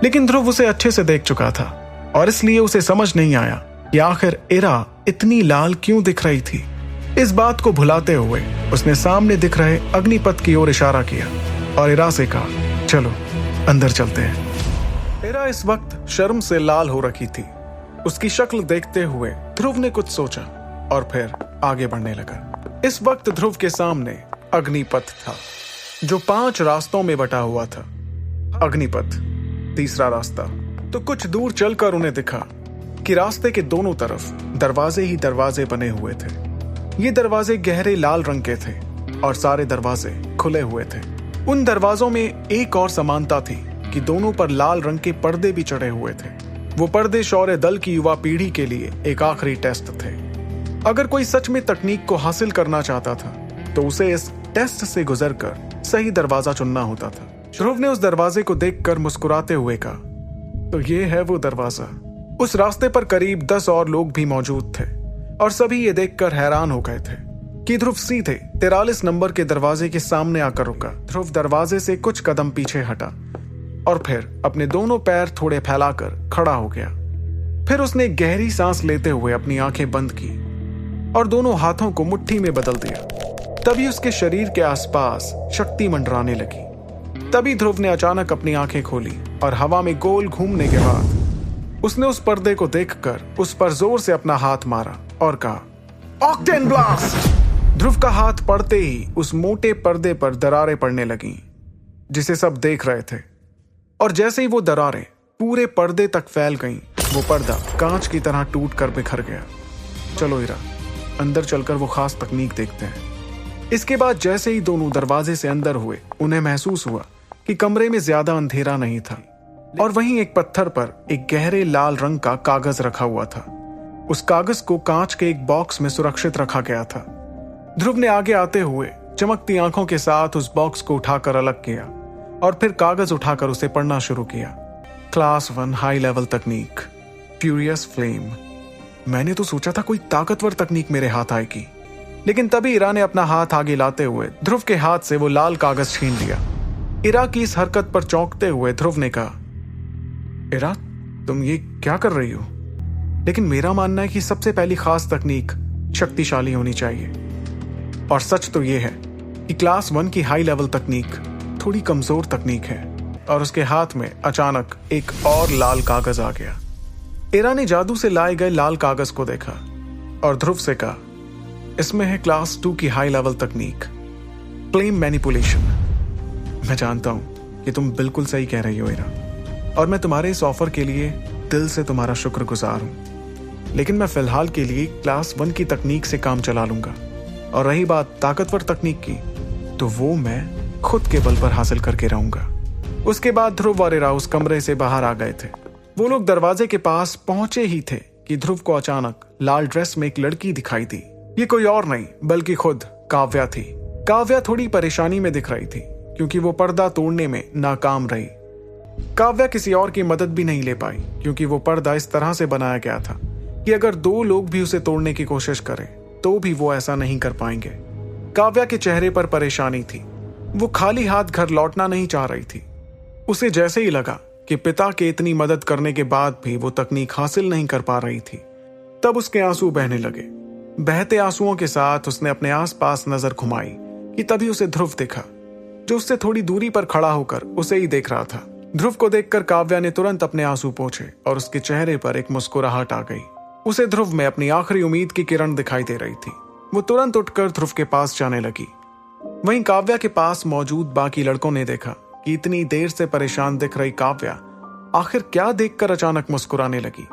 लेकिन ध्रुव उसे अच्छे से देख चुका था और इसलिए उसे समझ नहीं आया कि आखिर इरा इतनी लाल क्यों दिख रही थी। इस बात को भुलाते हुए उसने सामने दिख रहे अग्निपथ की ओर इशारा किया और इरा से कहा, चलो अंदर चलते हैं। इरा इस वक्त शर्म से लाल हो रखी थी। उसकी शक्ल देखते हुए ध्रुव ने कुछ सोचा और फिर आगे बढ़ने लगा। इस वक्त ध्रुव के सामने अग्निपथ था जो 5 रास्तों में बटा हुआ था। अग्निपथ, तीसरा रास्ता। तो कुछ दूर चलकर उन्हें दिखा कि रास्ते के दोनों तरफ दरवाजे ही दरवाजे बने हुए थे। ये दरवाजे गहरे लाल रंग के थे और सारे दरवाजे खुले हुए थे। उन दरवाजों में एक और समानता थी कि दोनों पर लाल रंग के पर्दे भी चढ़े हुए थे। वो पर्दे शौर्य दल की युवा पीढ़ी के लिए एक आखिरी टेस्ट थे। अगर कोई सच में तकनीक को हासिल करना चाहता था तो उसे इस टेस्ट से गुजरकर सही दरवाजा चुनना होता था। ध्रुव ने उस दरवाजे को देखकर मुस्कुराते हुए कहा, तो ये है वो दरवाजा। उस रास्ते पर करीब 10 और लोग भी मौजूद थे और सभी ये देखकर हैरान हो गए थे कि ध्रुव सीधे 43 नंबर के दरवाजे के सामने आकर रुका। ध्रुव दरवाजे से कुछ कदम पीछे हटा और फिर अपने दोनों पैर थोड़े फैलाकर खड़ा हो गया। फिर उसने गहरी सांस लेते हुए अपनी आंखें बंद की और दोनों हाथों को मुट्ठी में बदल दिया। तभी उसके शरीर के आसपास शक्ति मंडराने लगी। तभी ध्रुव ने अचानक अपनी आंखें खोली और हवा में गोल घूमने के बाद उसने उस पर्दे को देखकर उस पर जोर से अपना हाथ मारा और कहा, ऑक्टेन ब्लास्ट। ध्रुव का हाथ पड़ते ही उस मोटे पर्दे पर दरारें पड़ने लगीं, जिसे सब देख रहे थे। और जैसे ही वो दरारें पूरे पर्दे तक फैल गईं, वो पर्दा कांच की तरह टूट कर बिखर गया। चलो इरा, अंदर चलकर वो खास तकनीक देखते हैं। इसके बाद जैसे ही दोनों दरवाजे से अंदर हुए, उन्हें महसूस हुआ कि कमरे में ज्यादा अंधेरा नहीं था और वहीं एक पत्थर पर एक गहरे लाल रंग का कागज रखा हुआ था। उस कागज को कांच के एक बॉक्स में सुरक्षित रखा गया था। ध्रुव ने आगे आते हुए चमकती आंखों के साथ उस बॉक्स को उठाकर अलग किया और फिर कागज उठाकर उसे पढ़ना शुरू किया। क्लास 1 हाई लेवल तकनीक, फ्यूरियस फ्लेम। मैंने तो सोचा था कोई ताकतवर तकनीक मेरे हाथ आएगी, लेकिन तभी इरा ने अपना हाथ आगे लाते हुए ध्रुव के हाथ से वो लाल कागज छीन लिया। इरा की इस हरकत पर चौंकते हुए ध्रुव ने कहा, इरा, तुम ये क्या कर रही हो? लेकिन मेरा मानना है कि सबसे पहली खास तकनीक शक्तिशाली होनी चाहिए। और सच तो यह है कि क्लास 1 की हाई लेवल तकनीक थोड़ी कमजोर तकनीक है। और उसके हाथ में अचानक एक और लाल कागज आ गया। इरा ने जादू से लाए गए लाल कागज को देखा और ध्रुव से कहा, इसमें है क्लास 2 की हाई लेवल तकनीक, फ्लेम मैनिपुलेशन। मैं जानता हूं कि तुम बिल्कुल सही कह रही हो इरा, और मैं तुम्हारे इस ऑफर के लिए दिल से तुम्हारा शुक्रगुजार हूं। लेकिन मैं फिलहाल के लिए क्लास 1 की तकनीक से काम चला लूंगा। और रही बात ताकतवर तकनीक की, तो वो मैं खुद के बल पर हासिल करके रहूंगा। उसके बाद ध्रुव और इरा उस कमरे से बाहर आ गए थे। वो लोग दरवाजे के पास पहुंचे ही थे कि ध्रुव को अचानक लाल ड्रेस में एक लड़की दिखाई दी। ये कोई और नहीं बल्कि खुद काव्या थी। काव्या थोड़ी परेशानी में दिख रही थी क्योंकि वो पर्दा तोड़ने में नाकाम रही। काव्या किसी और की मदद भी नहीं ले पाई क्योंकि वो पर्दा इस तरह से बनाया गया था कि अगर 2 लोग भी उसे तोड़ने की कोशिश करें तो भी वो ऐसा नहीं कर पाएंगे। काव्या के चेहरे पर परेशानी थी। वो खाली हाथ घर लौटना नहीं चाह रही थी। उसे जैसे ही लगा कि पिता के इतनी मदद करने के बाद भी वो तकनीक हासिल नहीं कर पा रही थी, तब उसके आंसू बहने लगे। बहते आंसुओं के साथ उसने अपने आसपास नजर घुमाई कि तभी उसे ध्रुव दिखा, जो उससे थोड़ी दूरी पर खड़ा होकर उसे ही देख रहा था। ध्रुव को देखकर काव्या ने तुरंत अपने आंसू पोंछे और उसके चेहरे पर एक मुस्कुराहट आ गई। उसे ध्रुव में अपनी आखिरी उम्मीद की किरण दिखाई दे रही थी। वो तुरंत उठकर ध्रुव के पास जाने लगी। वहीं काव्या के पास मौजूद बाकी लड़कों ने देखा कि इतनी देर से परेशान दिख रही काव्या आखिर क्या देखकर अचानक मुस्कुराने लगी।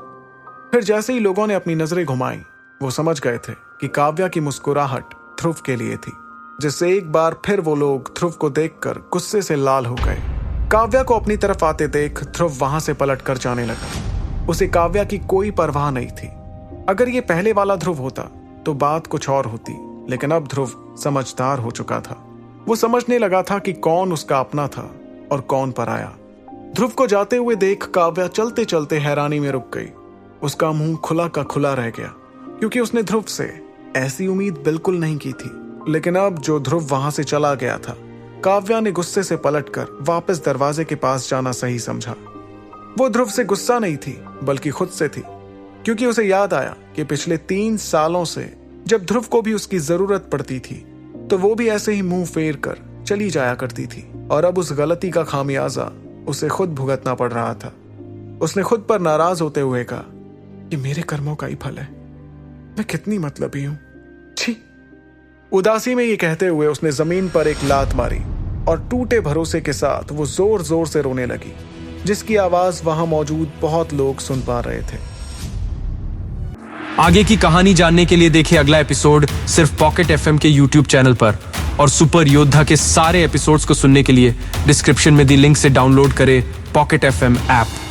फिर जैसे ही लोगों ने अपनी नजरें घुमाई, वो समझ गए थे कि काव्या की मुस्कुराहट ध्रुव के लिए थी, जिससे एक बार फिर वो लोग ध्रुव को देखकर गुस्से से लाल हो गए। काव्या को अपनी तरफ आते देख ध्रुव वहां से पलट कर जाने लगा। उसे काव्या की कोई परवाह नहीं थी। अगर ये पहले वाला ध्रुव होता तो बात कुछ और होती, लेकिन अब ध्रुव समझदार हो चुका था। वो समझने लगा था कि कौन उसका अपना था और कौन पराया। ध्रुव को जाते हुए देख काव्या चलते चलते हैरानी में रुक गई। उसका मुंह खुला का खुला रह गया क्योंकि उसने ध्रुव से ऐसी उम्मीद बिल्कुल नहीं की थी। लेकिन अब जो ध्रुव वहां से चला गया था, काव्या ने गुस्से से पलटकर वापस दरवाजे के पास जाना सही समझा। वो ध्रुव से गुस्सा नहीं थी बल्कि खुद से थी, क्योंकि उसे याद आया कि पिछले 3 सालों से जब ध्रुव को भी उसकी जरूरत पड़ती थी तो वो भी ऐसे ही मुंह फेर कर चली जाया करती थी, और अब उस गलती का खामियाजा उसे खुद भुगतना पड़ रहा था। उसने खुद पर नाराज होते हुए कहा कि मेरे कर्मों का ही फल है, मैं कितनी मतलबी हूं, छी। उदासी में ये कहते हुए उसने जमीन पर एक लात मारी और टूटे भरोसे के साथ वो जोर जोर से रोने लगी, जिसकी आवाज वहां मौजूद बहुत लोग सुन पा रहे थे। आगे की कहानी जानने के लिए देखिए अगला एपिसोड सिर्फ पॉकेट एफएम के यूट्यूब चैनल पर, और सुपर योद्धा के सारे एपिसोड्स को सुनने के लिए डिस्क्रिप्शन में दी लिंक से डाउनलोड करें पॉकेट एफएम ऐप।